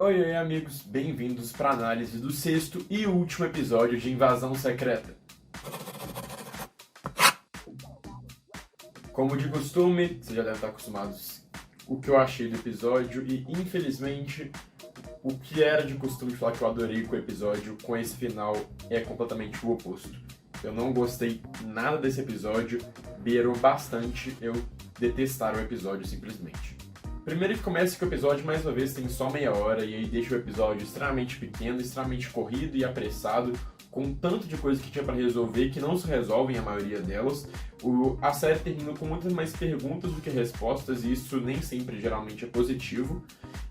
Oi, oi, amigos, bem-vindos para a análise do sexto e último episódio de Invasão Secreta. Como de costume, vocês já devem estar acostumados com o que eu achei do episódio e, infelizmente, o que era de costume falar que eu adorei com o episódio, com esse final, é completamente o oposto. Eu não gostei nada desse episódio, beirou bastante eu detestar o episódio simplesmente. Primeiro que começa que o episódio, mais uma vez, tem só meia hora e aí deixa o episódio extremamente pequeno, extremamente corrido e apressado, com um tanto de coisa que tinha para resolver que não se resolvem a maioria delas. A série termina com muitas mais perguntas do que respostas e isso nem sempre, geralmente, é positivo.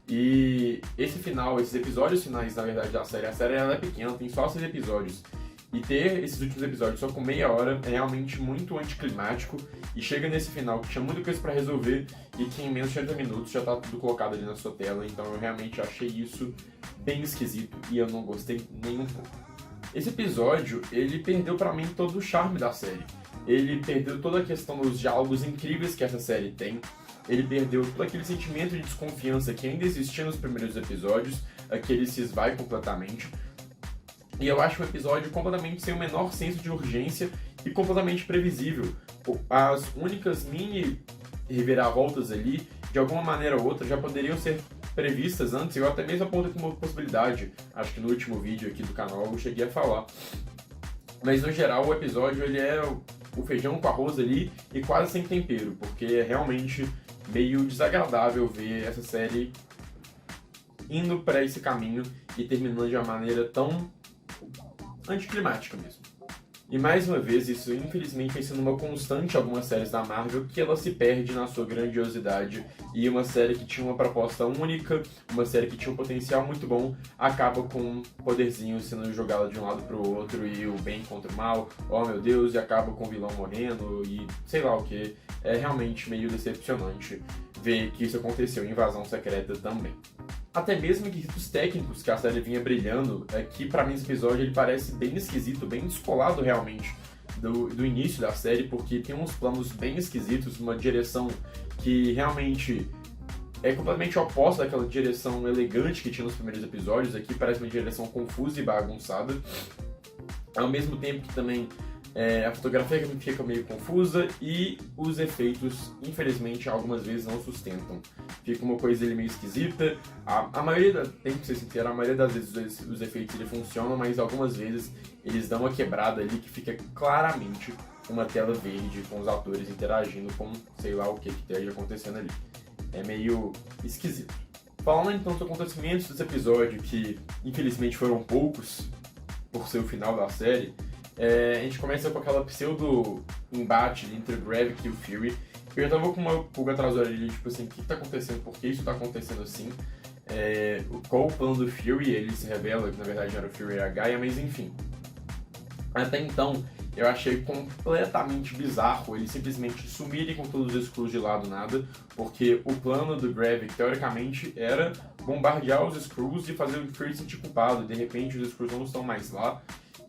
E esse final, esses episódios finais, na verdade, da série, a série ela é pequena, tem só 6 episódios. E ter esses últimos episódios só com meia hora é realmente muito anticlimático e chega nesse final que tinha muita coisa pra resolver e que em menos de 30 minutos já tá tudo colocado ali na sua tela, então eu realmente achei isso bem esquisito e eu não gostei nem um pouco. Esse episódio, ele perdeu pra mim todo o charme da série. Ele perdeu toda a questão dos diálogos incríveis que essa série tem. Ele perdeu todo aquele sentimento de desconfiança que ainda existia nos primeiros episódios, que ele se esvai completamente. E eu acho um episódio completamente sem o menor senso de urgência e completamente previsível. As únicas mini reviravoltas ali, de alguma maneira ou outra, já poderiam ser previstas antes, eu até mesmo apontei como uma possibilidade. Acho que no último vídeo aqui do canal eu cheguei a falar. Mas no geral o episódio ele é o feijão com arroz ali e quase sem tempero, porque é realmente meio desagradável ver essa série indo para esse caminho e terminando de uma maneira tão anticlimática mesmo. E mais uma vez, isso infelizmente vem sendo uma constante em algumas séries da Marvel, que ela se perde na sua grandiosidade e uma série que tinha uma proposta única, uma série que tinha um potencial muito bom, acaba com um poderzinho sendo jogado de um lado para o outro e o bem contra o mal, oh meu Deus, e acaba com o vilão morrendo e sei lá o que. É realmente meio decepcionante ver que isso aconteceu em Invasão Secreta também. Até mesmo em quesitos técnicos que a série vinha brilhando, que pra mim esse episódio ele parece bem esquisito, bem descolado realmente do início da série, porque tem uns planos bem esquisitos, uma direção que realmente é completamente oposta daquela direção elegante que tinha nos primeiros episódios. Aqui parece uma direção confusa e bagunçada, ao mesmo tempo que também a fotografia fica meio confusa e os efeitos, infelizmente, algumas vezes não sustentam. Fica uma coisa ali meio esquisita. A maioria, tem que ser sincero, a maioria das vezes os efeitos ele funcionam, mas algumas vezes eles dão uma quebrada ali que fica claramente uma tela verde com os atores interagindo com sei lá o que esteja acontecendo ali. É meio esquisito. Falando então dos acontecimentos desse episódio, que infelizmente foram poucos por ser o final da série, a gente começa com aquela pseudo-embate entre o Gravik e o Fury. Eu tava com uma pulga atrás da orelha, tipo assim, o que tá acontecendo? Por que isso tá acontecendo assim? Qual o plano do Fury? Ele se revela que na verdade era o Fury e a Gaia, mas enfim. Até então, eu achei completamente bizarro eles simplesmente sumirem com todos os Skrulls de lado nada, porque o plano do Gravik, teoricamente, era bombardear os Skrulls e fazer o Fury se sentir culpado. De repente, os Skrulls não estão mais lá.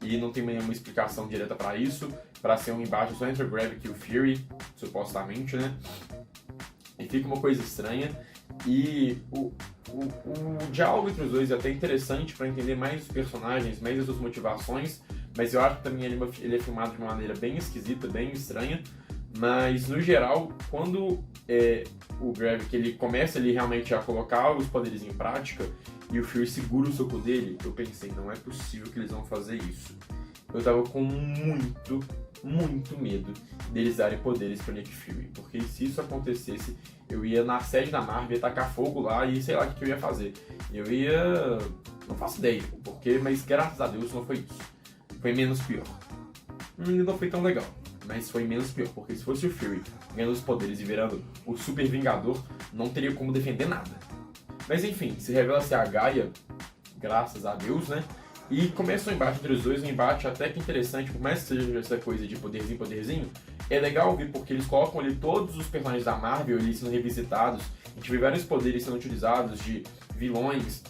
E não tem nenhuma explicação direta para isso, para ser um embate só entre o Gravik e o Fury, supostamente, né? E fica uma coisa estranha. E o diálogo entre os dois é até interessante para entender mais os personagens, mais as suas motivações, mas eu acho que também ele é filmado de uma maneira bem esquisita, bem estranha. Mas no geral, quando o Gravik ele começa ali realmente a colocar os poderes em prática e o Fury segura o soco dele, eu pensei, não é possível que eles vão fazer isso. Eu tava com muito medo deles darem poderes pro Nick Fury, porque se isso acontecesse, eu ia na sede da Marvel, ia tacar fogo lá e sei lá o que eu ia fazer. Eu ia... não faço ideia o porquê, mas graças a Deus não foi isso. Foi menos pior. Não foi tão legal, mas foi menos pior, porque se fosse o Fury ganhando os poderes e virando o Super Vingador, não teria como defender nada. Mas enfim, se revela ser a Gaia, graças a Deus, né? E começa um embate entre os dois, um embate até que interessante, por mais que seja essa coisa de poderzinho, é legal ver porque eles colocam ali todos os personagens da Marvel ali sendo revisitados, a gente vê vários poderes sendo utilizados de vilões,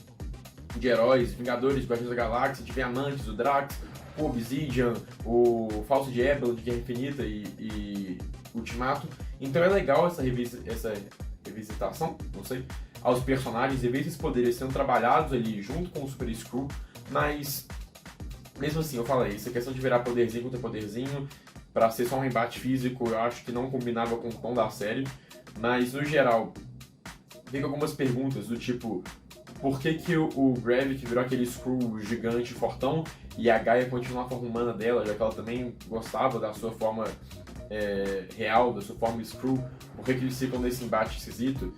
de heróis, Vingadores, Guardiões da Galáxia, de Amantes, o Drax, o Obsidian, o Falso de Ebel de Guerra Infinita e Ultimato. Então é legal essa revisitação, não sei, aos personagens e ver esses poderes sendo trabalhados ali junto com o Super Screw, mas mesmo assim, eu falei, essa questão de virar poderzinho contra poderzinho pra ser só um embate físico, eu acho que não combinava com o tom da série, mas no geral, fica algumas perguntas do tipo, por que que o Gravik virou aquele Skrull gigante fortão e a Gaia continua a forma humana dela, já que ela também gostava da sua forma real, da sua forma Skrull, por que que eles ficam nesse embate esquisito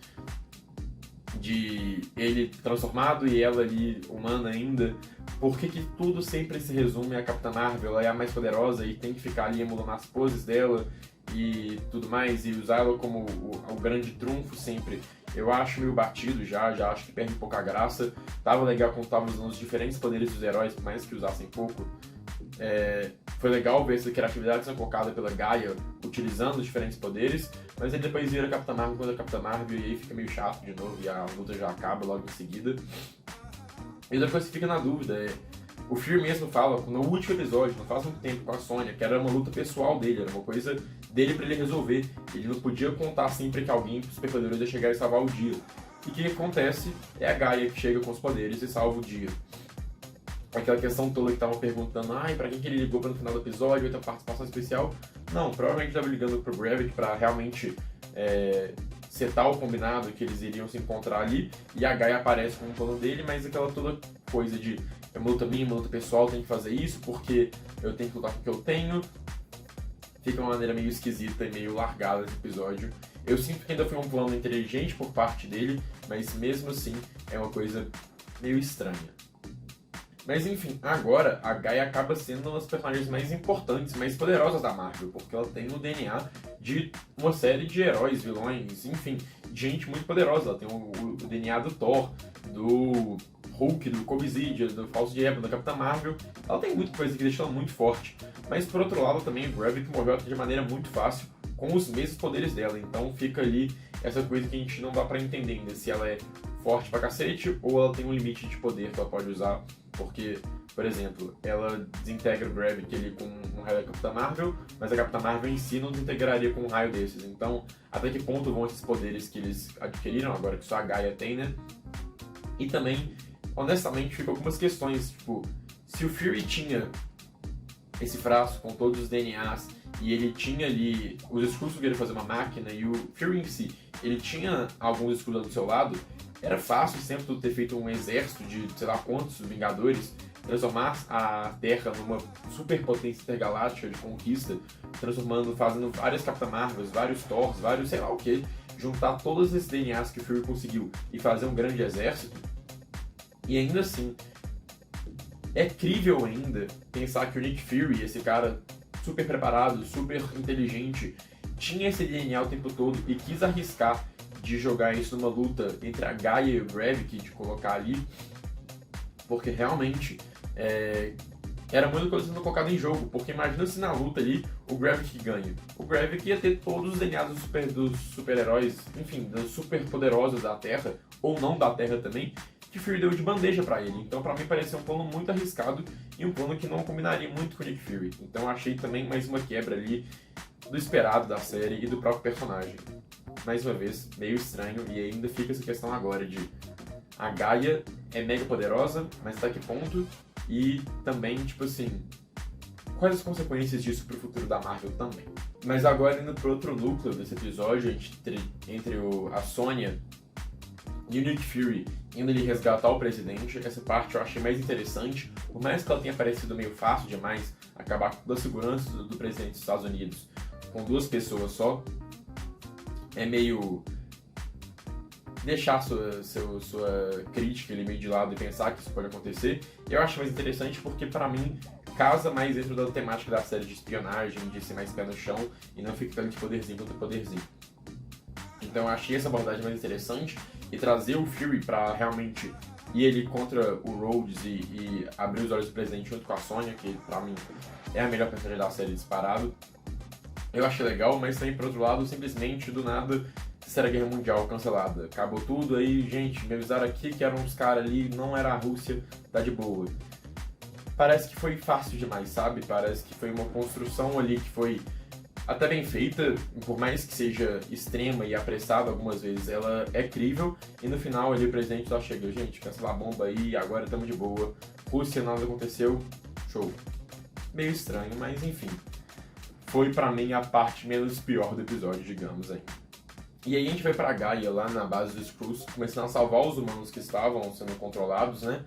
de ele transformado e ela ali humana ainda? Por que que tudo sempre se resume a Capitã Marvel? Ela é a mais poderosa e tem que ficar ali emulando as poses dela e tudo mais, e usar ela como o grande trunfo sempre. Eu acho meio batido já acho que perde um pouco a graça. Tava legal quando tava usando os diferentes poderes dos heróis, por mais que usassem pouco. Foi legal ver essa criatividade sendo colocada pela Gaia, utilizando os diferentes poderes, mas aí depois vira Capitã Marvel contra Capitã Marvel e aí fica meio chato de novo e a luta já acaba logo em seguida. E depois você fica na dúvida, o Fury mesmo fala, no último episódio, não faz muito tempo, com a Sônia, que era uma luta pessoal dele, era uma coisa dele pra ele resolver. Ele não podia contar sempre que alguém superpoderoso ia chegar e salvar o dia. E o que acontece é a Gaia que chega com os poderes e salva o dia. Aquela questão toda que estavam perguntando, pra quem que ele ligou no final do episódio, outra participação especial. Não, provavelmente estava ligando pro Gravik pra realmente setar o combinado que eles iriam se encontrar ali, e a Gaia aparece com um plano dele, mas aquela toda coisa de é uma luta minha, uma luta pessoal, tem que fazer isso porque eu tenho que lutar com o que eu tenho, fica uma maneira meio esquisita e meio largada esse episódio. Eu sinto que ainda foi um plano inteligente por parte dele, mas mesmo assim é uma coisa meio estranha. Mas enfim, agora a Gaia acaba sendo uma das personagens mais importantes, mais poderosas da Marvel, porque ela tem o DNA de uma série de heróis, vilões, enfim, gente muito poderosa. Ela tem o DNA do Thor, do Hulk, do Obsidian, do Falso de Época, da Capitã Marvel. Ela tem muita coisa que deixa ela muito forte. Mas por outro lado também o Gravik morreu de maneira muito fácil, com os mesmos poderes dela. Então fica ali essa coisa que a gente não dá pra entender ainda, se ela é forte pra cacete ou ela tem um limite de poder que ela pode usar. Porque, por exemplo, ela desintegra o Gravik ali com um raio da Capitã Marvel, mas a Capitã Marvel em si não desintegraria com um raio desses. Então, até que ponto vão esses poderes que eles adquiriram, agora que só a Gaia tem, né? E também, honestamente, ficam algumas questões, tipo, se o Fury tinha esse frasco com todos os DNAs e ele tinha ali os escudos que ele fazer uma máquina e o Fury em si, ele tinha alguns escudos do seu lado, era fácil sempre tu ter feito um exército de sei lá quantos Vingadores, transformar a Terra numa superpotência intergaláctica de conquista, fazendo várias Capitã Marvels, vários Thors, vários sei lá o que, juntar todos esses DNAs que o Fury conseguiu e fazer um grande exército. E ainda assim, é crível ainda pensar que o Nick Fury, esse cara super preparado, super inteligente, tinha esse DNA o tempo todo e quis arriscar de jogar isso numa luta entre a Gaia e o Gravik, de colocar ali, porque realmente era muita coisa sendo colocada em jogo, porque imagina se na luta ali o Gravik ganha. O Gravik ia ter todos os DNA dos super-heróis, enfim, dos super poderosos da Terra, ou não da Terra também, que o Fury deu de bandeja pra ele. Então pra mim pareceu um plano muito arriscado e um plano que não combinaria muito com o Nick Fury. Então achei também mais uma quebra ali do esperado da série e do próprio personagem. Mais uma vez, meio estranho, e ainda fica essa questão agora de a Gaia é mega poderosa, mas até que ponto? E também, tipo assim, quais as consequências disso pro futuro da Marvel também? Mas agora, indo pro outro núcleo desse episódio, entre a Sônia e o Nick Fury indo ele resgatar o presidente, essa parte eu achei mais interessante, por mais que ela tenha parecido meio fácil demais, acabar com toda a segurança do presidente dos Estados Unidos com duas pessoas só, é meio deixar sua crítica ali meio de lado e pensar que isso pode acontecer. Eu acho mais interessante porque, pra mim, casa mais dentro da temática da série de espionagem, de ser mais pé no chão e não fica de poderzinho contra poderzinho. Então eu achei essa abordagem mais interessante e trazer o Fury pra realmente ir ele contra o Rhodes e abrir os olhos do presidente junto com a Sônia, que pra mim é a melhor personagem da série disparado. Eu achei legal, mas também, por outro lado, simplesmente, do nada, Terceira Guerra Mundial cancelada. Acabou tudo, aí, gente, me avisaram aqui que eram uns caras ali, não era a Rússia, tá de boa. Parece que foi fácil demais, sabe? Parece que foi uma construção ali que foi até bem feita, por mais que seja extrema e apressada algumas vezes, ela é crível, e no final ali o presidente só chega, gente, cancelar a bomba aí, agora estamos de boa, Rússia, nada aconteceu, show. Meio estranho, mas enfim. Foi pra mim a parte menos pior do episódio, digamos aí. E aí a gente vai pra Gaia, lá na base dos Skrulls, começando a salvar os humanos que estavam sendo controlados, né?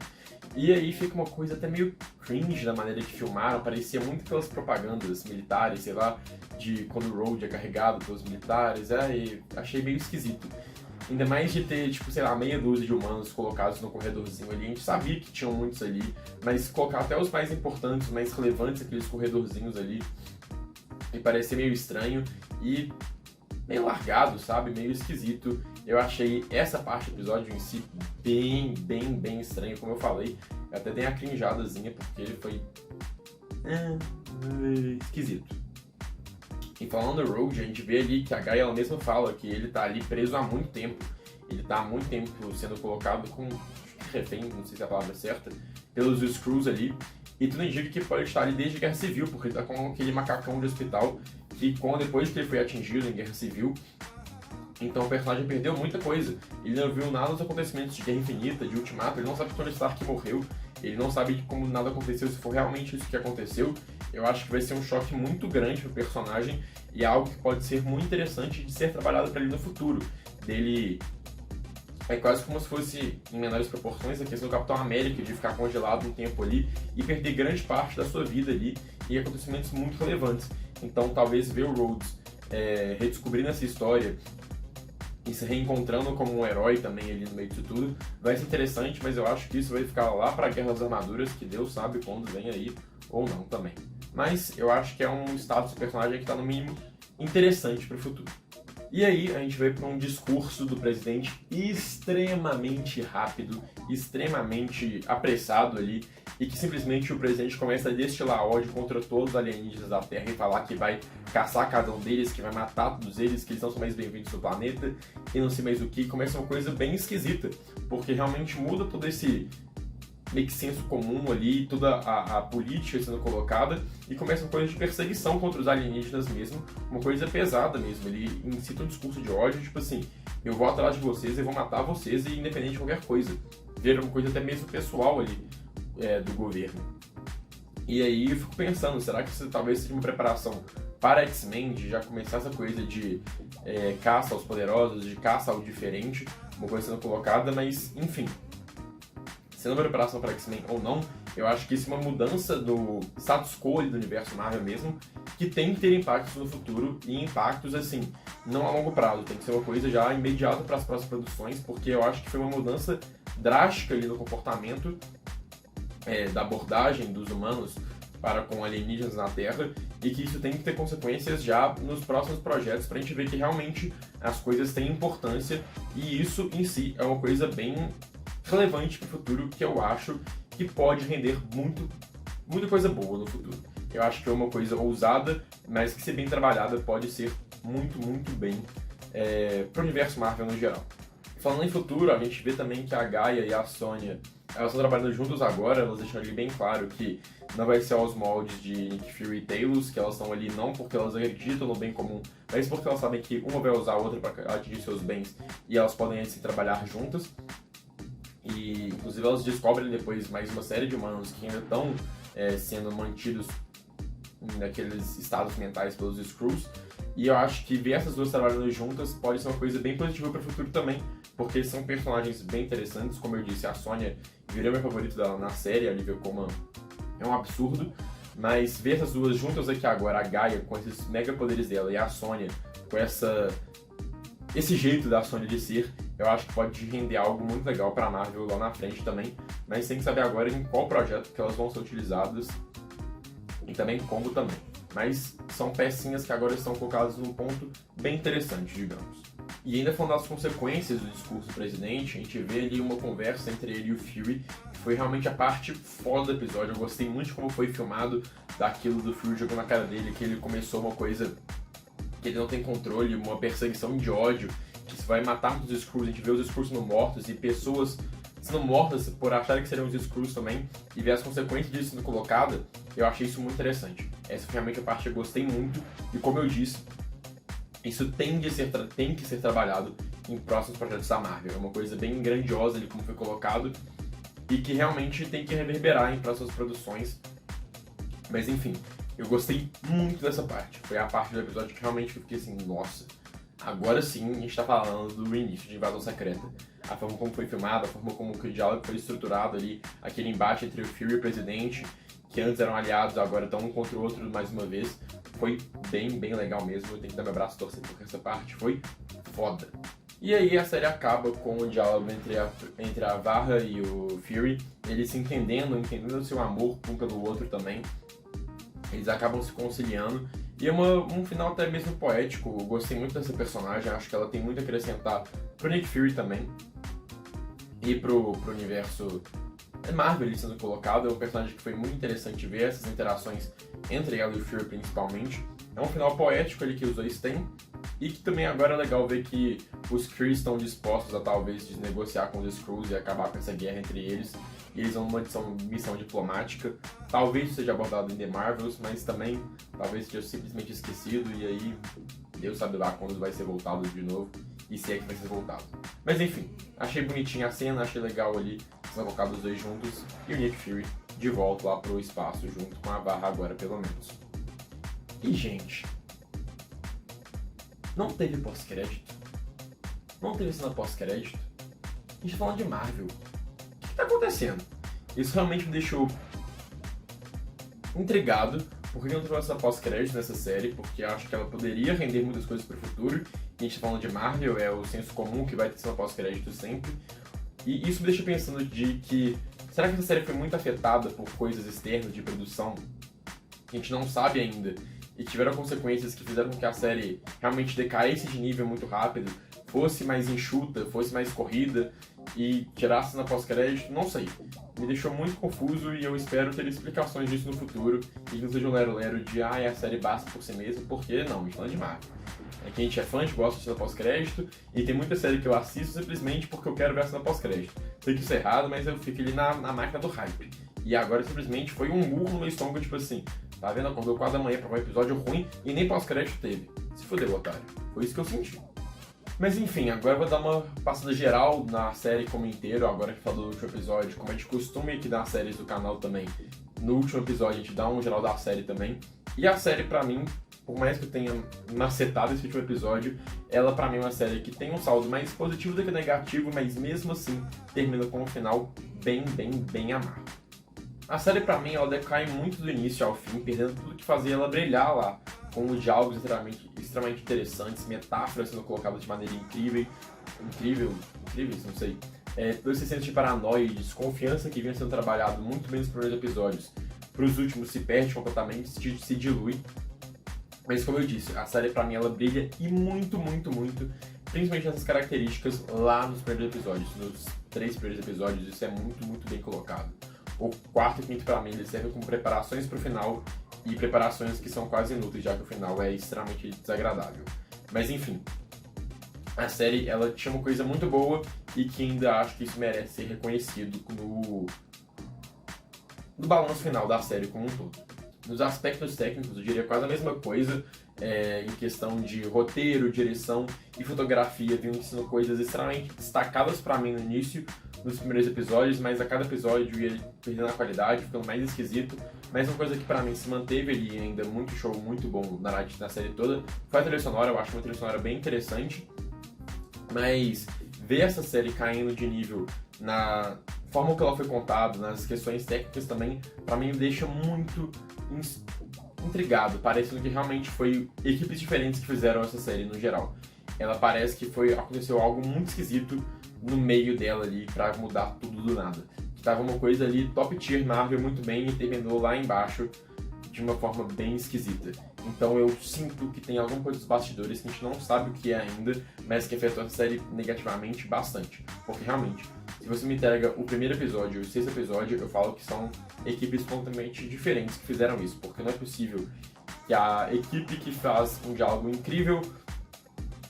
E aí fica uma coisa até meio cringe da maneira que filmaram, parecia muito aquelas propagandas militares, sei lá, de quando o Road é carregado pelos militares, e achei meio esquisito. Ainda mais de ter, tipo, sei lá, meia dúzia de humanos colocados no corredorzinho ali. A gente sabia que tinham muitos ali, mas colocar até os mais importantes, mais relevantes, aqueles corredorzinhos ali, me parecia meio estranho e meio largado, sabe? Meio esquisito. Eu achei essa parte do episódio em si bem estranha, como eu falei. Eu até dei uma crinjadazinha, porque ele foi esquisito. E falando do Road, a gente vê ali que a Gaia ela mesma fala que ele tá ali preso há muito tempo. Ele tá há muito tempo sendo colocado com refém, não sei se é a palavra certa, pelos Skrulls ali. E tudo indica que pode estar ali desde a Guerra Civil, porque ele tá com aquele macacão de hospital que depois que ele foi atingido em Guerra Civil, então o personagem perdeu muita coisa. Ele não viu nada dos acontecimentos de Guerra Infinita, de Ultimato, ele não sabe que Tony Stark morreu, ele não sabe como nada aconteceu, se for realmente isso que aconteceu. Eu acho que vai ser um choque muito grande pro personagem e é algo que pode ser muito interessante de ser trabalhado para ele no futuro. Dele é quase como se fosse, em menores proporções, a questão do Capitão América, de ficar congelado um tempo ali e perder grande parte da sua vida ali e acontecimentos muito relevantes. Então talvez ver o Rhodes redescobrindo essa história e se reencontrando como um herói também ali no meio disso tudo vai ser interessante, mas eu acho que isso vai ficar lá para a Guerra das Armaduras, que Deus sabe quando vem aí ou não também. Mas eu acho que é um status de personagem que está no mínimo interessante para o futuro. E aí a gente vai para um discurso do presidente extremamente rápido, extremamente apressado ali, e que simplesmente o presidente começa a destilar ódio contra todos os alienígenas da Terra e falar que vai caçar cada um deles, que vai matar todos eles, que eles não são mais bem-vindos no planeta, e não sei mais o que. Começa uma coisa bem esquisita, porque realmente muda todo esse meio que senso comum ali, toda a política sendo colocada, e começa uma coisa de perseguição contra os alienígenas mesmo, uma coisa pesada mesmo. Ele incita um discurso de ódio, tipo assim, eu vou atrás de vocês, eu vou matar vocês, e independente de qualquer coisa. Vira uma coisa até mesmo pessoal ali do governo. E aí eu fico pensando, será que isso talvez seja uma preparação para X-Men, de já começar essa coisa de caça aos poderosos, de caça ao diferente, uma coisa sendo colocada, mas enfim. Sendo uma preparação para X-Men ou não, eu acho que isso é uma mudança do status quo do universo Marvel mesmo, que tem que ter impactos no futuro, e impactos, assim, não a longo prazo, tem que ser uma coisa já imediata para as próximas produções, porque eu acho que foi uma mudança drástica ali no comportamento da abordagem dos humanos para com alienígenas na Terra, e que isso tem que ter consequências já nos próximos projetos para a gente ver que realmente as coisas têm importância, e isso em si é uma coisa bem relevante para o futuro, que eu acho que pode render muita coisa boa no futuro. Eu acho que é uma coisa ousada, mas que, se bem trabalhada, pode ser muito bem para o universo Marvel no geral. Falando em futuro, a gente vê também que a Gaia e a Sônia, elas estão trabalhando juntas agora, elas deixam ali bem claro que não vai ser aos moldes de Nick Fury e Talos, que elas estão ali não porque elas acreditam no bem comum, mas porque elas sabem que uma vai usar a outra para atingir seus bens e elas podem assim trabalhar juntas. E inclusive elas descobrem depois mais uma série de humanos que ainda estão sendo mantidos naqueles estados mentais pelos Skrulls. E eu acho que ver essas duas trabalhando juntas pode ser uma coisa bem positiva para o futuro também, porque são personagens bem interessantes. Como eu disse, a Sônia virou meu favorito dela na série, a Olivia Colman é um absurdo, mas ver essas duas juntas aqui agora, a Gaia com esses mega poderes dela e a Sônia com esse jeito da Sônia de ser, eu acho que pode render algo muito legal para a Marvel lá na frente também, mas tem que saber agora em qual projeto que elas vão ser utilizadas e também como também. Mas são pecinhas que agora estão colocadas num ponto bem interessante, digamos. E ainda falando das consequências do discurso do presidente, a gente vê ali uma conversa entre ele e o Fury, que foi realmente a parte foda do episódio. Eu gostei muito de como foi filmado, daquilo do Fury jogando na cara dele, que ele começou uma coisa que ele não tem controle, uma perseguição de ódio, que se vai matar muitos Skrulls. A gente vê os Skrulls sendo mortos e pessoas sendo mortas por acharem que seriam os Skrulls também, e ver as consequências disso sendo colocada. Eu achei isso muito interessante. Essa foi realmente a parte que eu gostei muito, e como eu disse, isso tem que ser trabalhado em próximos projetos da Marvel. É uma coisa bem grandiosa ali como foi colocado, e que realmente tem que reverberar em próximas produções. Mas enfim, eu gostei muito dessa parte. Foi a parte do episódio que realmente eu fiquei assim, nossa, agora sim a gente tá falando do início de Invasão Secreta. A forma como foi filmada, a forma como o diálogo foi estruturado ali, aquele embate entre o Fury e o Presidente, que antes eram aliados, agora estão um contra o outro mais uma vez. Foi bem legal mesmo, eu tenho que dar meu braço e torcer porque essa parte foi foda. E aí a série acaba com o diálogo entre a Varra e o Fury, eles se entendendo o seu amor um pelo outro também. Eles acabam se conciliando, e é um final até mesmo poético. Eu gostei muito dessa personagem, acho que ela tem muito a acrescentar pro Nick Fury também, e pro universo Marvel ele sendo colocado. É um personagem que foi muito interessante ver essas interações entre ela e o Fury principalmente. É um final poético ali que os dois têm, e que também agora é legal ver que os Kree estão dispostos a talvez negociar com os Skrulls e acabar com essa guerra entre eles. E eles vão numa missão diplomática. Talvez seja abordado em The Marvels, mas também talvez seja simplesmente esquecido, e aí Deus sabe lá quando vai ser voltado de novo, e se é que vai ser voltado. Mas enfim, achei bonitinha a cena, achei legal ali sendo colocados os dois juntos, e o Nick Fury de volta lá pro espaço junto com a Varra agora, pelo menos. E gente, não teve pós-crédito, não teve cena pós-crédito, a gente tá falando de Marvel. O que tá acontecendo? Isso realmente me deixou intrigado, porque não teve essa pós-crédito nessa série, porque acho que ela poderia render muitas coisas pro futuro. A gente tá falando de Marvel, é o senso comum que vai ter cena pós-crédito sempre. E isso me deixa pensando de que, será que essa série foi muito afetada por coisas externas de produção que a gente não sabe ainda, e tiveram consequências que fizeram com que a série realmente decaísse de nível muito rápido, fosse mais enxuta, fosse mais corrida e tirasse na pós-crédito? Não sei. Me deixou muito confuso, e eu espero ter explicações disso no futuro, e que não seja um lero-lero de a série basta por si mesma, porque não, a gente não é de Marvel. É que a gente é fã, a gente gosta de cena pós-crédito, e tem muita série que eu assisto simplesmente porque eu quero ver a cena pós-crédito. Sei que isso é errado, mas eu fico ali na máquina do hype. E agora simplesmente foi um murro no meu estômago, tipo assim, tá vendo? Acordou 4 da manhã pra um episódio ruim e nem pós-crédito teve. Se fodeu, otário. Foi isso que eu senti. Mas enfim, agora eu vou dar uma passada geral na série como inteiro, agora que falou do último episódio, como é de costume aqui nas séries do canal também. No último episódio a gente dá um geral da série também. E a série pra mim, por mais que eu tenha macetado esse último episódio, ela pra mim é uma série que tem um saldo mais positivo do que negativo, mas mesmo assim termina com um final bem amargo. A série pra mim ela decai muito do início ao fim, perdendo tudo que fazia ela brilhar lá, com diálogos extremamente interessantes, metáforas sendo colocadas de maneira incríveis, não sei. Todo esse senso de paranoia e desconfiança que vinha sendo trabalhado muito bem nos primeiros episódios, pros últimos se perde completamente, se dilui. Mas como eu disse, a série pra mim ela brilha e muito, principalmente nessas características lá nos primeiros episódios. Nos 3 primeiros episódios isso é muito bem colocado. O quarto e quinto pra mim eles servem como preparações pro final, e preparações que são quase inúteis, já que o final é extremamente desagradável. Mas enfim, a série ela tinha uma coisa muito boa, e que ainda acho que isso merece ser reconhecido no balanço final da série como um todo. Nos aspectos técnicos, eu diria quase a mesma coisa, em questão de roteiro, direção e fotografia, vinham sendo coisas extremamente destacadas pra mim no início, nos primeiros episódios, mas a cada episódio ia perdendo a qualidade, ficando mais esquisito. Mas uma coisa que pra mim se manteve ali ainda muito show, muito bom na série toda, foi a trilha sonora. Eu acho uma trilha sonora bem interessante, mas ver essa série caindo de nível na forma que ela foi contada, nas questões técnicas também, pra mim me deixa muito intrigado, parecendo que realmente foi equipes diferentes que fizeram essa série no geral. Ela parece que aconteceu algo muito esquisito no meio dela ali pra mudar tudo do nada. Que tava uma coisa ali top tier Marvel muito bem, e terminou lá embaixo de uma forma bem esquisita. Então eu sinto que tem alguma coisa dos bastidores que a gente não sabe o que é ainda, mas que afetou a série negativamente bastante. Porque realmente, se você me entrega o primeiro episódio e o 6º episódio, eu falo que são equipes completamente diferentes que fizeram isso. Porque não é possível que a equipe que faz um diálogo incrível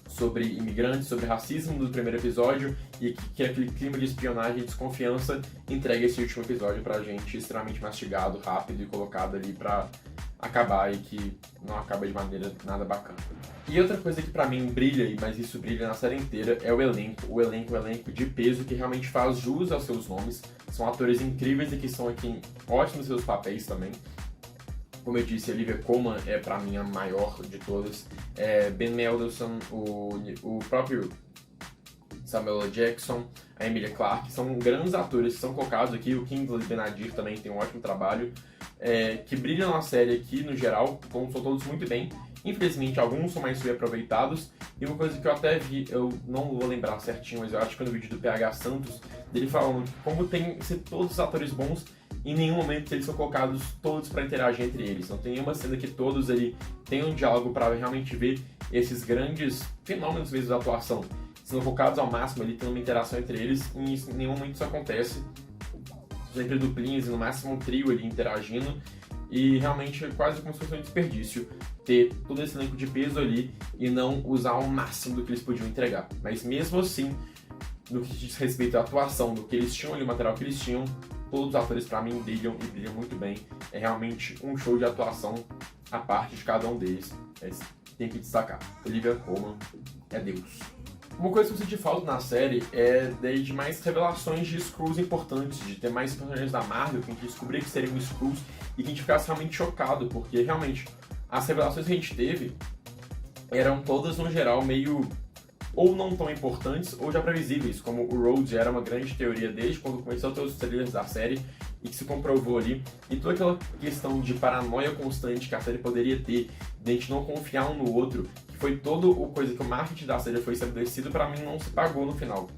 sobre imigrantes, sobre racismo do primeiro episódio, e que aquele clima de espionagem e desconfiança entrega esse último episódio pra gente extremamente mastigado, rápido e colocado ali pra acabar e que não acaba de maneira nada bacana. E outra coisa que pra mim brilha, mas isso brilha na série inteira, é o elenco. O elenco de peso que realmente faz jus aos seus nomes. São atores incríveis e que estão aqui em ótimos seus papéis também. Como eu disse, a Olivia Colman é pra mim a maior de todas. Ben Mendelsohn, o próprio Samuel L. Jackson, a Emilia Clarke, são grandes atores que são colocados aqui. O Kingsley Ben-Adir também tem um ótimo trabalho, que brilham na série aqui, no geral, são todos muito bem. Infelizmente, alguns são mais subaproveitados. E uma coisa que eu até vi, eu não vou lembrar certinho, mas eu acho que foi no vídeo do PH Santos, dele falando que como tem ser todos os atores bons, em nenhum momento eles são colocados todos para interagir entre eles. Não tem nenhuma cena que todos ali tenham um diálogo para realmente ver esses grandes fenômenos mesmo da atuação. Sendo colocados ao máximo, ali tendo uma interação entre eles, e em nenhum momento isso acontece. Sempre duplinhos e no máximo um trio ali interagindo, e realmente é quase como se fosse um desperdício ter todo esse elenco de peso ali e não usar o máximo do que eles podiam entregar. Mas mesmo assim, no que diz respeito à atuação, do que eles tinham ali, o material que eles tinham, todos os atores pra mim brilham e brilham muito bem. É realmente um show de atuação à parte de cada um deles. Tem que destacar. Olivia Colman é Deus. Uma coisa que eu senti falta na série é de mais revelações de Skrulls importantes, de ter mais personagens da Marvel que a gente descobria que seriam Skrulls e que a gente ficasse realmente chocado, porque realmente as revelações que a gente teve eram todas, no geral, meio ou não tão importantes ou já previsíveis, como o Rhodes era uma grande teoria desde quando começou a ter os trailers da série e que se comprovou ali, e toda aquela questão de paranoia constante que a série poderia ter, de a gente não confiar um no outro, que foi toda a coisa que o marketing da série foi estabelecido, pra mim não se pagou no final.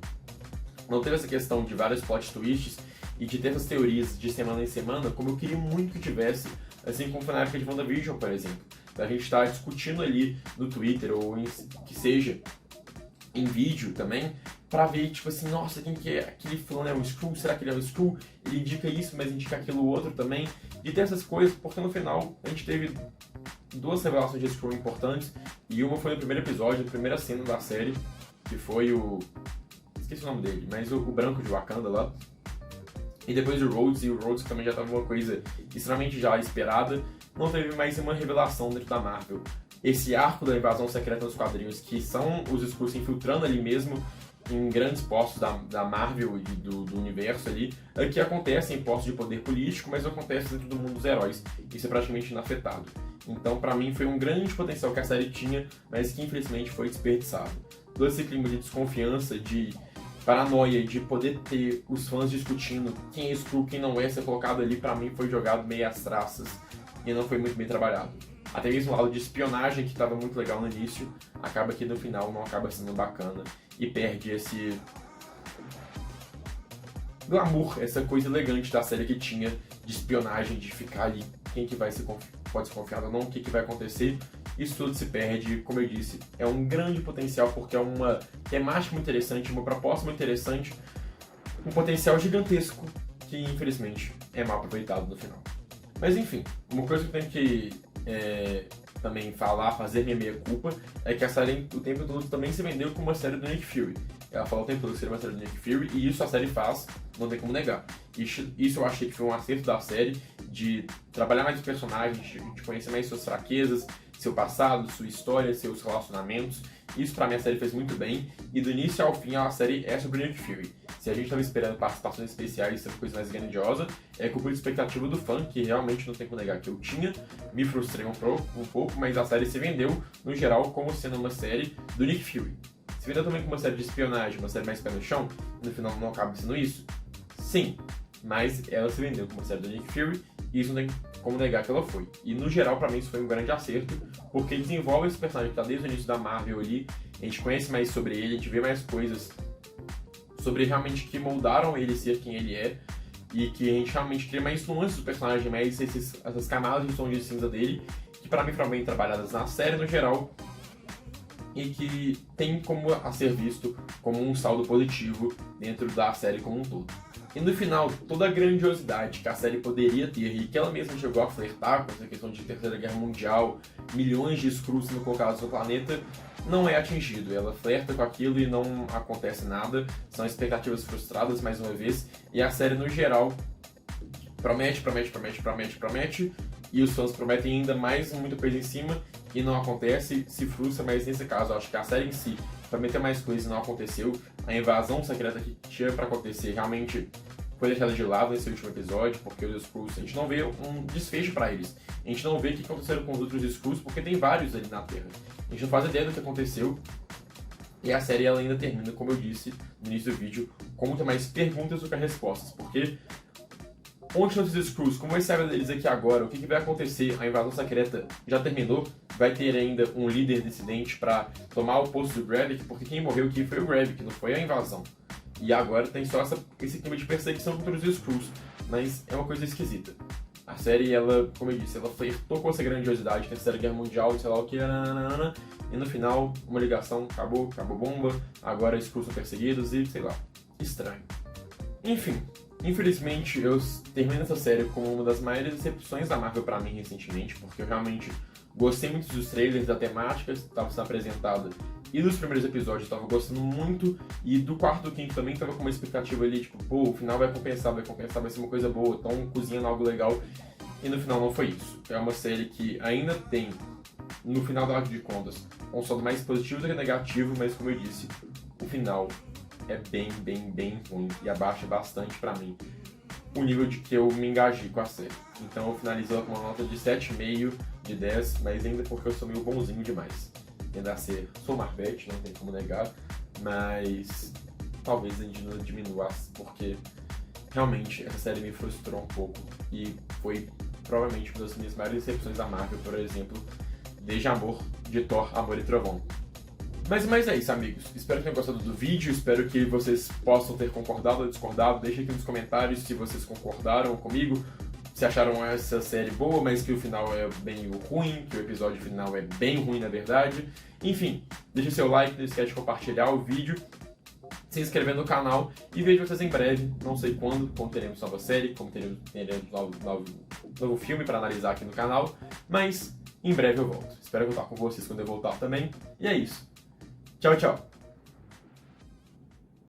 Não teve essa questão de vários plot twists e de ter essas teorias de semana em semana, como eu queria muito que tivesse, assim como foi na época de WandaVision, por exemplo. A gente tá discutindo ali no Twitter, ou que seja em vídeo também, pra ver, tipo assim, nossa, quem que é aquele fulano, é o Skrull? Será que ele é o Skrull? Ele indica isso, mas indica aquilo outro também. E ter essas coisas, porque no final a gente teve duas revelações de Skrull importantes, e uma foi no primeiro episódio, a primeira cena da série, que foi o... esqueci o nome dele, mas o branco de Wakanda lá. E depois o Rhodes, e o Rhodes também já estava uma coisa extremamente já esperada. Não teve mais uma revelação dentro da Marvel. Esse arco da invasão secreta nos quadrinhos, que são os Skrulls se infiltrando ali mesmo em grandes postos da Marvel e do universo ali, que acontecem em postos de poder político, mas acontece dentro do mundo dos heróis. Isso é praticamente inafetado. Então, pra mim, foi um grande potencial que a série tinha, mas que infelizmente foi desperdiçado. Todo esse clima de desconfiança, de paranoia, de poder ter os fãs discutindo quem é Skrull, quem não é, ser colocado ali, pra mim foi jogado meio às traças e não foi muito bem trabalhado. Até mesmo o lado de espionagem, que estava muito legal no início, acaba que no final não acaba sendo bacana e perde esse glamour, essa coisa elegante da série que tinha de espionagem, de ficar ali, quem que pode ser confiado ou não, o que vai acontecer. Isso tudo se perde, como eu disse, é um grande potencial porque é uma temática muito interessante, uma proposta muito interessante, um potencial gigantesco que infelizmente é mal aproveitado no final. Mas enfim, uma coisa que eu tenho que também fazer minha meia-culpa, é que a série o tempo todo também se vendeu como uma série do Nick Fury. Ela falou o tempo todo que seria uma série do Nick Fury, e isso a série faz, não tem como negar. Isso eu achei que foi um acerto da série, de trabalhar mais os personagens, de conhecer mais suas fraquezas, seu passado, sua história, seus relacionamentos. Isso pra mim a série fez muito bem, e do início ao fim a série é sobre o Nick Fury. Se a gente estava esperando participações especiais, essa coisa mais grandiosa, é culpa de expectativa do fã, que realmente não tem como negar que eu tinha, me frustrei um pouco, mas a série se vendeu, no geral, como sendo uma série do Nick Fury. Se vendeu também como uma série de espionagem, uma série mais pé no chão, no final não acaba sendo isso? Sim, mas ela se vendeu como uma série do Nick Fury, e isso não tem como negar que ela foi. E no geral, pra mim, isso foi um grande acerto, porque desenvolve esse personagem que tá desde o início da Marvel ali, a gente conhece mais sobre ele, a gente vê mais coisas sobre realmente que moldaram ele ser quem ele é, e que a gente realmente cria mais nuances do personagem, mais essas camadas de tom de cinza dele, que pra mim foram bem trabalhadas na série no geral, e que tem como a ser visto como um saldo positivo dentro da série como um todo. E no final, toda a grandiosidade que a série poderia ter, e que ela mesma chegou a flertar com essa questão de Terceira Guerra Mundial, milhões de Skrulls sendo colocados no planeta, não é atingido. Ela flerta com aquilo e não acontece nada, são expectativas frustradas mais uma vez, e a série no geral promete, e os fãs prometem ainda mais muita coisa em cima e não acontece, se frustra, mas nesse caso eu acho que a série em si prometeu mais coisas e não aconteceu. A invasão secreta que tinha pra acontecer realmente foi deixada de lado nesse último episódio, porque os Skrulls, a gente não vê um desfecho pra eles. A gente não vê o que aconteceu com os outros Skrulls, porque tem vários ali na Terra. A gente não faz ideia do que aconteceu. E a série ela ainda termina, como eu disse no início do vídeo, com muito mais perguntas do que respostas. Porque onde estão os Skrulls? Como vai saber deles aqui agora? O que vai acontecer? A invasão secreta já terminou? Vai ter ainda um líder dissidente pra tomar o posto do Gravik? Porque quem morreu aqui foi o Gravik, não foi a invasão. E agora tem só esse clima de perseguição contra os Skrulls. Mas é uma coisa esquisita. A série, ela, como eu disse, ela flertou com essa grandiosidade, Terceira Guerra Mundial, sei lá o que, e no final, uma ligação, acabou bomba, agora os Skrulls são perseguidos e, sei lá, estranho. Enfim, infelizmente eu termino essa série como uma das maiores decepções da Marvel pra mim recentemente, porque eu realmente gostei muito dos trailers, da temática que estava sendo apresentada e dos primeiros episódios eu tava gostando muito, e do quarto e do quinto também tava com uma expectativa ali, tipo, pô, o final vai compensar, vai ser uma coisa boa, tão cozinhando algo legal, e no final não foi isso. É uma série que ainda tem, no final da de contas, um saldo mais positivo do que negativo, mas como eu disse, o final é bem ruim e abaixa bastante pra mim o nível de que eu me engajei com a série. Então eu finalizo ela com uma nota de 7,5 de 10, mas ainda porque eu sou meio bonzinho demais. Ainda a ser, sou Marvete, não tem como negar, mas talvez a gente não diminua, porque realmente essa série me frustrou um pouco e foi provavelmente uma das minhas maiores decepções da Marvel, por exemplo, desde Amor, de Thor, Amor e Trovão. Mas é isso, amigos. Espero que tenham gostado do vídeo, espero que vocês possam ter concordado ou discordado. Deixem aqui nos comentários se vocês concordaram comigo, se acharam essa série boa, mas que o final é bem ruim, que o episódio final é bem ruim, na verdade. Enfim, deixe seu like, não esquece de compartilhar o vídeo, se inscrever no canal e vejo vocês em breve, não sei quando teremos nova série, como teremos novo filme para analisar aqui no canal, mas em breve eu volto. Espero voltar com vocês quando eu voltar também. E é isso. Tchau, tchau.